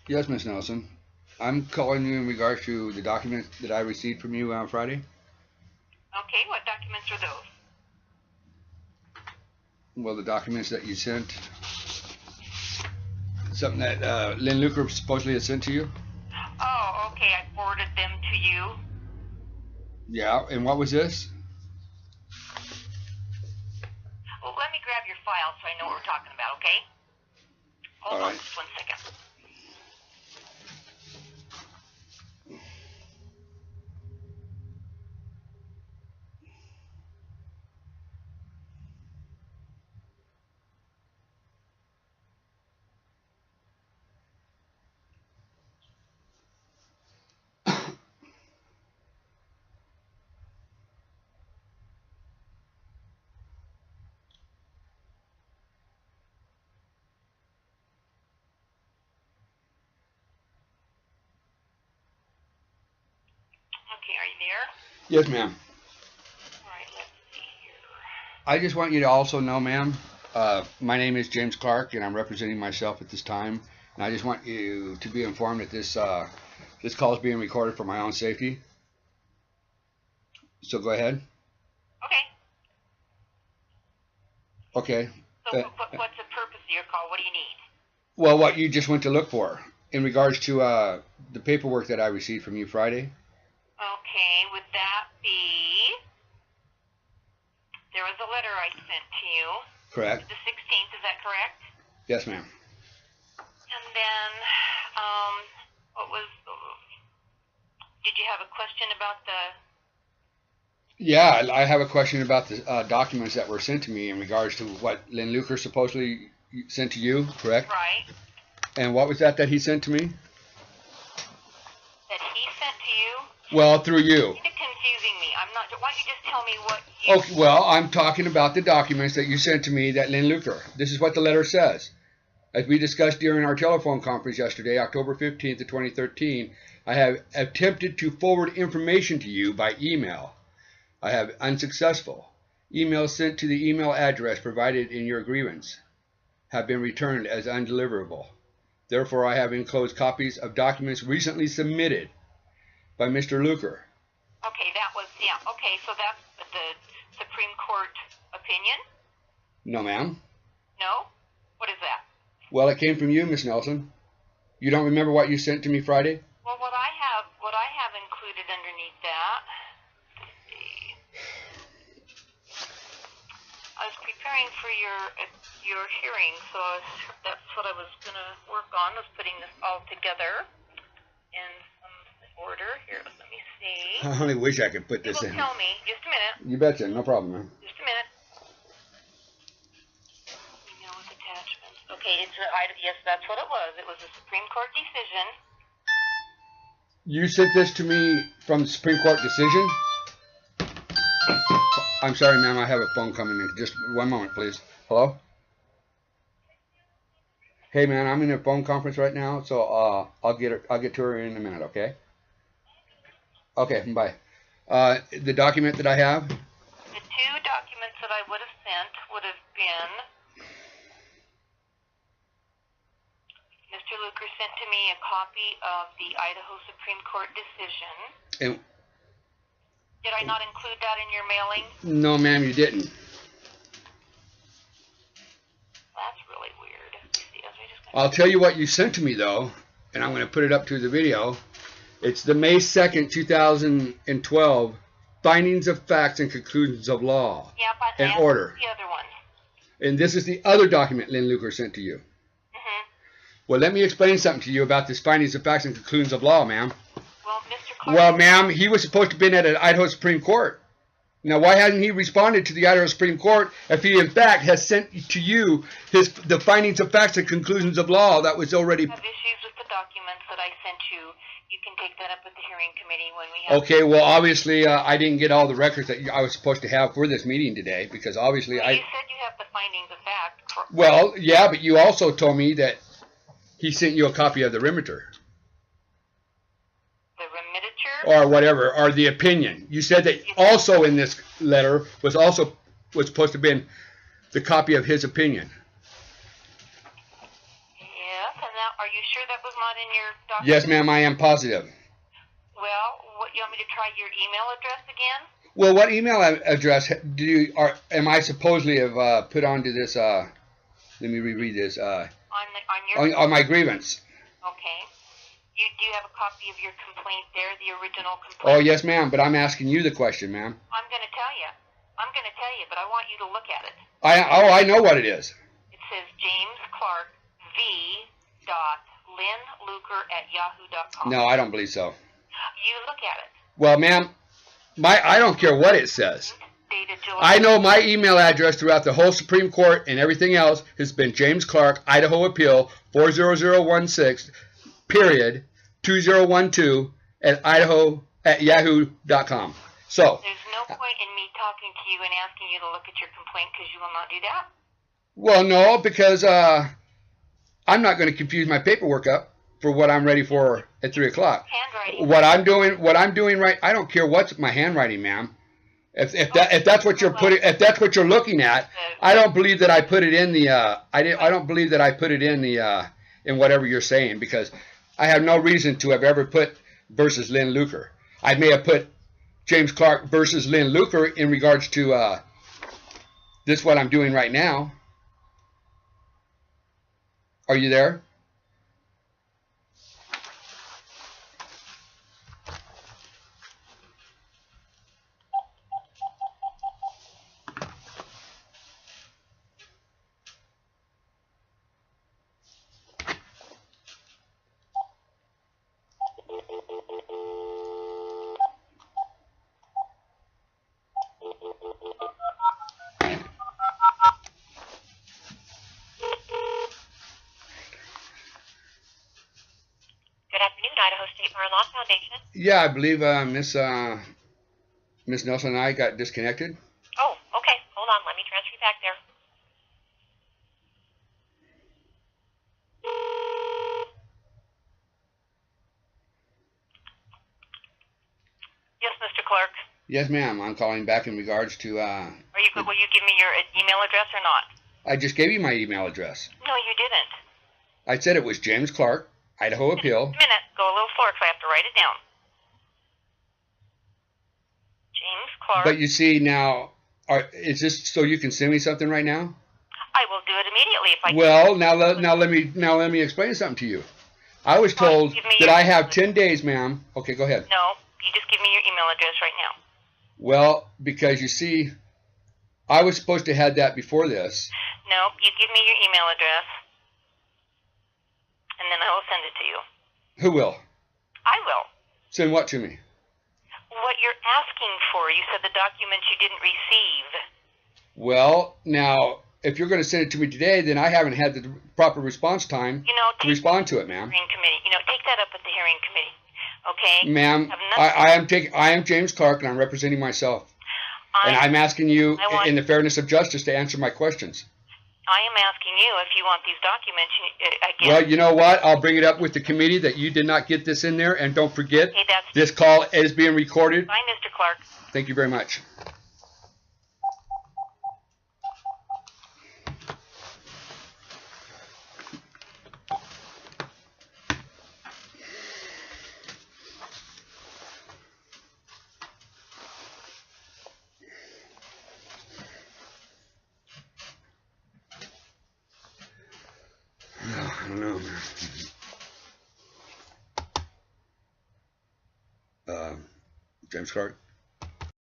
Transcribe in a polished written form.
Yes, Miss Nelson. I'm calling you in regards to the documents that I received from you on Friday. Okay, what documents are those? Well, the documents that you sent, something that Lynn Luker supposedly had sent to you. Oh, okay, I forwarded them to you. Yeah, and what was this? Well, let me grab your file so I know what we're talking about, okay? Hold All on right. just 1 second. Okay, are you there? Yes, ma'am. All right, let's see here. I just want you to also know, ma'am, my name is James Clark, and I'm representing myself at this time. And I just want you to be informed that this call is being recorded for my own safety. So go ahead. Okay. Okay. So what's the purpose of your call? What do you need? Well, what you just went to look for in regards to the paperwork that I received from you Friday. Okay, would that be... There was a letter I sent to you. Correct. The 16th, is that correct? Yes, ma'am. And then, what was... Did you have a question about the... Yeah, I have a question about the documents that were sent to me in regards to what Lynn Luker supposedly sent to you, correct? Right. And what was that he sent to me? That he sent to you? Well, through you. You're confusing me. I'm not... Why don't you just tell me what you... Okay, well, I'm talking about the documents that you sent to me that Lynn Luker. This is what the letter says. As we discussed during our telephone conference yesterday, October 15th of 2013, I have attempted to forward information to you by email. I have unsuccessful. Emails sent to the email address provided in your grievance have been returned as undeliverable. Therefore, I have enclosed copies of documents recently submitted by Mr. Luker. Okay, that was... Yeah, okay, so that's the Supreme Court opinion? No, ma'am. No? What is that? Well, it came from you, Miss Nelson. You don't remember what you sent to me Friday? Well, what I have included underneath that... I was preparing for your hearing, so that's what I was going to work on, was putting this all together in some order. Here, let me see. I only wish I could put this in. Tell me. Just a minute. You betcha. No problem, man. Just a minute. Email with attachments. Okay, yes, that's what it was. It was a Supreme Court decision. You sent this to me from the Supreme Court decision? I'm sorry, ma'am. I have a phone coming in. Just one moment, please. Hello? Hey, man. I'm in a phone conference right now, so I'll get to her in a minute. Okay? Okay. Bye. The document that I have. The two documents that I would have sent would have been... Mr. Luker sent to me a copy of the Idaho Supreme Court decision. And did I not include that in your mailing? no, ma'am, you didn't. That's really weird. I'll tell you what you sent to me, though, and I'm going to put it up to the video. It's the May 2nd, 2012 Findings of Facts and Conclusions of Law and Order. The other one. And this is the other document Lynn Luker sent to you. Mm-hmm. Well, let me explain something to you about this Findings of Facts and Conclusions of Law, ma'am. Well, Mr. Clark... Well, ma'am, he was supposed to have been at an Idaho Supreme Court. Now, why hasn't he responded to the Idaho Supreme Court if he, in fact, has sent to you the Findings of Facts and Conclusions of Law that was already... I have issues with the documents that I sent you. You can take that up with the hearing committee when we have... Okay, well, obviously, I didn't get all the records that I was supposed to have for this meeting today, because obviously well, you said you have the Findings of Fact. Well, yeah, but you also told me that he sent you a copy of the remitter. The remitter? Or whatever, or the opinion. You said that also in this letter was supposed to have been the copy of his opinion. Yes, and that Are you sure that was not in your document? Yes, ma'am, I am positive. Well, what, you want me to try your email address again? Well, what email address am I supposedly have put onto this? Let me reread this. On my grievance. Okay. Do you have a copy of your complaint there, the original complaint? Oh, yes, ma'am, but I'm asking you the question, ma'am. I'm going to tell you. But I want you to look at it. I know what it is. It says James Clark V. linluker@yahoo.com. No, I don't believe so. You look at it. Well, ma'am, I don't care what it says. Dated July. I know my email address throughout the whole Supreme Court and everything else has been James Clark, Idaho Appeal, 40016, period, 2012 at yahoo.com. So. There's no point in me talking to you and asking you to look at your complaint because you will not do that? Well, no, because I'm not going to confuse my paperwork up for what I'm ready for at 3 o'clock. Handwriting. What I'm doing right, I don't care what's my handwriting, ma'am. If that's what you're looking at, I don't believe that I put it in the I don't believe that I put it in the in whatever you're saying, because I have no reason to have ever put versus Lynn Luker. I may have put James Clark versus Lynn Luker in regards to this what I'm doing right now. Are you there? Idaho State Bar Law Foundation. Yeah, I believe Miss Nelson and I got disconnected. Oh, okay. Hold on. Let me transfer you back there. Yes, Mr. Clark. Yes, ma'am. I'm calling back in regards to. Will you give me your email address or not? I just gave you my email address. No, you didn't. I said it was James Clark, Idaho Appeal. A minute. Go a little slower because I have to write it down. James Clark. But you see now, is this so you can send me something right now? I will do it immediately if I can. Well, now let me explain something to you. I was told that I have 10 days, ma'am. Okay, go ahead. No, you just give me your email address right now. Well, because you see, I was supposed to have that before this. No, you give me your email address, and then I will send it to you. Who will? I will. Send what to me? What you're asking for. You said the documents you didn't receive. Well, now, if you're going to send it to me today, then I haven't had the proper response time to respond to it, ma'am. Hearing committee. Take that up at the hearing committee. Okay? Ma'am, I am James Clark, and I'm representing myself. And I'm asking you, in the fairness of justice, to answer my questions. I am asking you if you want these documents again. Well, you know what? I'll bring it up with the committee that you did not get this in there. And don't forget, this call is being recorded. Bye, Mr. Clark. Thank you very much. I don't know, man. James Clark.